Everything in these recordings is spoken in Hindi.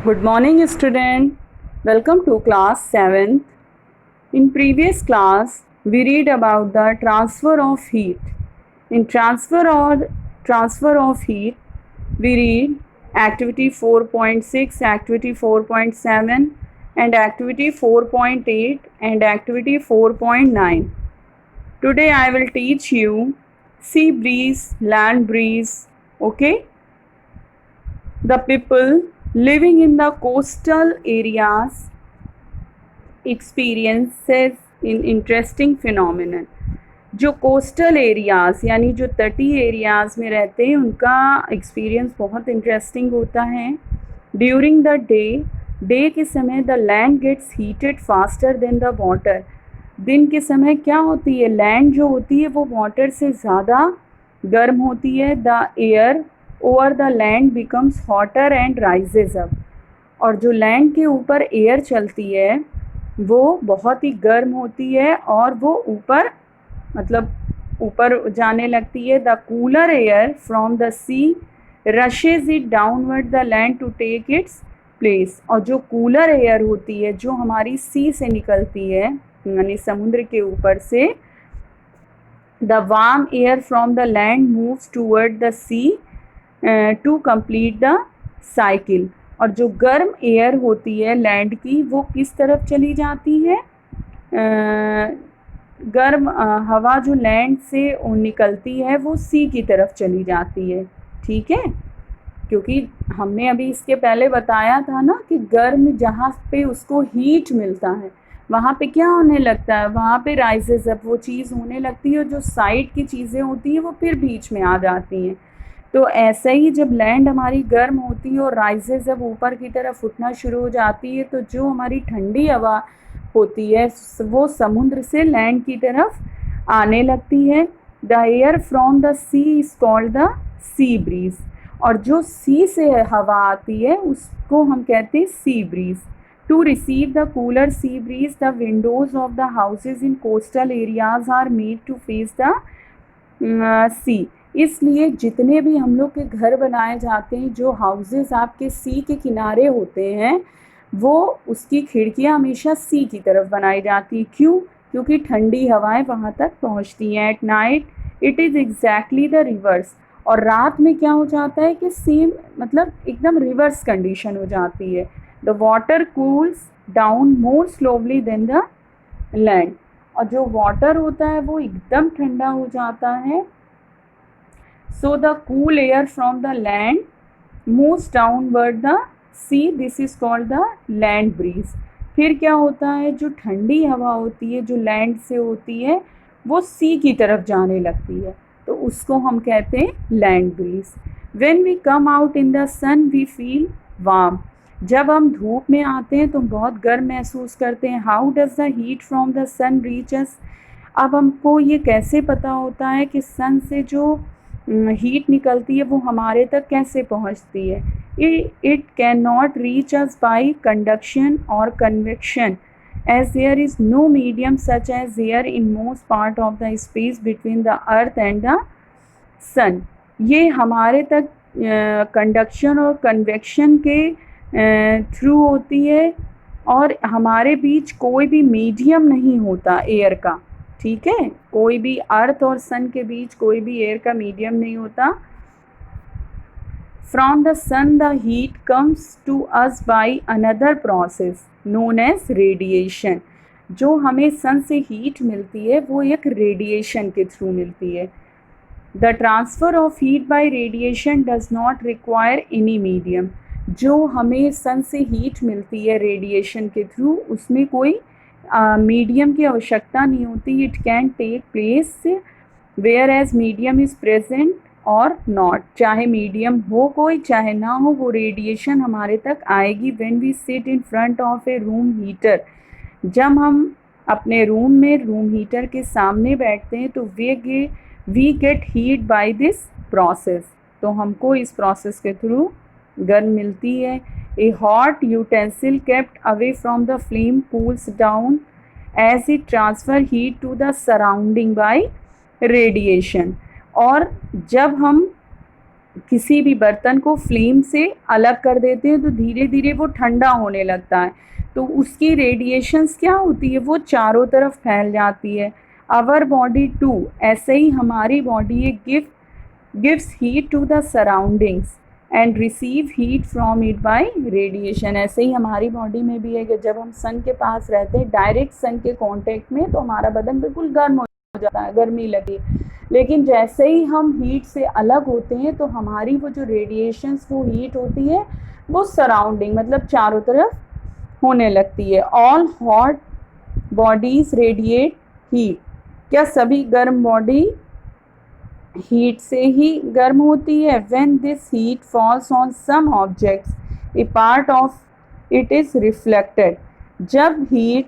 Good morning, student. Welcome to class 7th. In previous class, we read about the transfer of heat. In transfer of heat, we read activity 4.6, activity 4.7, and activity 4.8 and activity 4.9. Today I will teach you sea breeze, land breeze. Okay? The people living in the coastal areas experiences in interesting phenomenon. जो कोस्टल एरियाज़ यानी जो तटीय एरियाज़ में रहते हैं उनका एक्सपीरियंस बहुत इंटरेस्टिंग होता है. ड्यूरिंग द डे के समय the land gets heated faster than the water. दिन के समय क्या होती है, लैंड जो होती है वो वाटर से ज़्यादा गर्म होती है. The air over the land becomes hotter and rises up. और जो लैंड के ऊपर एयर चलती है वो बहुत ही गर्म होती है और वो ऊपर जाने लगती है. The cooler air from the sea rushes it downward the land to take its place. और जो कूलर एयर होती है जो हमारी सी से निकलती है यानी समुद्र के ऊपर से, the warm air from the land moves toward the sea to complete the cycle. और जो गर्म एयर होती है लैंड की वो किस तरफ चली जाती है, गर्म हवा जो लैंड से निकलती है वो सी की तरफ चली जाती है. ठीक है, क्योंकि हमने अभी इसके पहले बताया था ना कि गर्म जहाँ पे उसको हीट मिलता है वहाँ पे क्या होने लगता है, वहाँ पे राइजेस अप वो चीज़ होने लगती है. जो साइड की चीज़ें होती हैं वो फिर बीच में आ जाती हैं. तो ऐसे ही जब लैंड हमारी गर्म होती है और राइजेस जब ऊपर की तरफ उठना शुरू हो जाती है तो जो हमारी ठंडी हवा होती है वो समुद्र से लैंड की तरफ आने लगती है. The air from the sea is called the sea breeze. और जो सी से हवा आती है उसको हम कहते हैं sea breeze. To receive the cooler sea breeze the windows of the houses in coastal areas are made to face the sea. इसलिए जितने भी हम लोग के घर बनाए जाते हैं, जो हाउसेस आपके सी के किनारे होते हैं, वो उसकी खिड़कियां हमेशा सी की तरफ बनाई जाती हैं. क्यों? क्योंकि ठंडी हवाएं वहाँ तक पहुँचती हैं. At night it is exactly the reverse. और रात में क्या हो जाता है कि सेम एकदम रिवर्स कंडीशन हो जाती है. The water cools down more slowly than the land. और जो वाटर होता है वो एकदम ठंडा हो जाता है. So the cool air from the land moves downward the sea. This is called the land breeze. फिर क्या होता है, जो ठंडी हवा होती है जो लैंड से होती है वो सी की तरफ जाने लगती है, तो उसको हम कहते हैं land breeze. When we come out in the sun we feel warm. जब हम धूप में आते हैं तो बहुत गर्म महसूस करते हैं. How does the heat from the sun reach us? अब हमको ये कैसे पता होता है कि सन से जो हीट निकलती है वो हमारे तक कैसे पहुंचती है. It can not reach us by conduction और convection as there is no medium such as air in most part of the space between the earth and the sun. ये हमारे तक कंडक्शन और कन्वेक्शन के थ्रू होती है और हमारे बीच कोई भी मीडियम नहीं होता एयर का. ठीक है, कोई भी अर्थ और सन के बीच कोई भी एयर का मीडियम नहीं होता. From the sun the heat comes to us by another process known as radiation. जो हमें सन से हीट मिलती है वो एक रेडिएशन के थ्रू मिलती है. The transfer of heat bye radiation does not require any medium. जो हमें सन से हीट मिलती है रेडिएशन के थ्रू उसमें कोई मीडियम की आवश्यकता नहीं होती. It can take place where as medium is present और नॉट. चाहे मीडियम हो कोई चाहे ना हो वो रेडिएशन हमारे तक आएगी. When we sit in front of a room heater. जब हम अपने रूम में रूम हीटर के सामने बैठते हैं तो we get heat by this process. तो हमको इस प्रोसेस के थ्रू गर्म मिलती है. A hot utensil kept away from the flame cools down as it transfer heat to the surrounding by radiation. और जब हम किसी भी बर्तन को फ्लेम से अलग कर देते हैं तो धीरे धीरे वो ठंडा होने लगता है, तो उसकी रेडिएशंस क्या होती है, वो चारों तरफ फैल जाती है। आवर बॉडी टू, ऐसे ही हमारी बॉडी एक gives heat to the surroundings and receive heat from it by radiation. ऐसे ही हमारी बॉडी में भी है कि जब हम सन के पास रहते हैं, डायरेक्ट सन के कांटेक्ट में, तो हमारा बदन बिल्कुल गर्म हो जाता है, गर्मी लगे। लेकिन जैसे ही हम हीट से अलग होते हैं तो हमारी वो जो रेडिएशंस, वो हीट होती है, वो सराउंडिंग मतलब चारों तरफ होने लगती है। All hot bodies radiate heat, क्या सभी गर्म बॉडी हीट से ही गर्म होती है? When this heat falls on some objects a part of it is reflected, जब हीट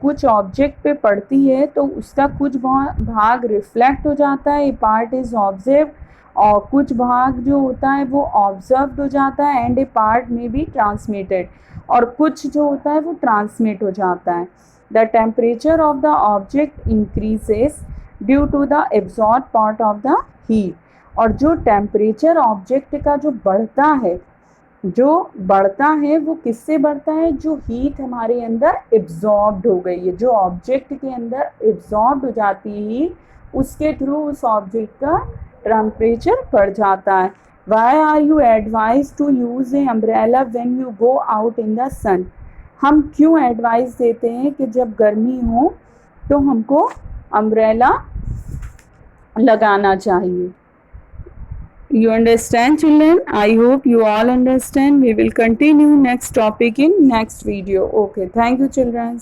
कुछ ऑब्जेक्ट पे पड़ती है तो उसका कुछ भाग रिफ्लेक्ट हो जाता है, ए पार्ट इज ऑब्जर्व, और कुछ भाग जो होता है वो ऑब्जर्व हो जाता है, एंड ए पार्ट में बी ट्रांसमिटेड, और कुछ जो होता है वो ट्रांसमिट हो जाता है। The temperature of the object increases due to the absorb part of the heat, और जो टेम्परेचर ऑब्जेक्ट का जो बढ़ता है वो किससे बढ़ता है? जो हीट हमारे अंदर एब्जॉर्ब्ड हो गई है, जो ऑब्जेक्ट के अंदर एब्जॉर्ब हो जाती है हीट, उसके थ्रू उस ऑब्जेक्ट का टेम्परेचर बढ़ जाता है। Why are you advise to use a umbrella when you go out in the sun, हम क्यों एडवाइस देते हैं कि जब गर्मी हो तो हमको अम्ब्रेला लगाना चाहिए। You understand, children? I hope you all understand. We will continue next topic in next video. Okay, thank you, children.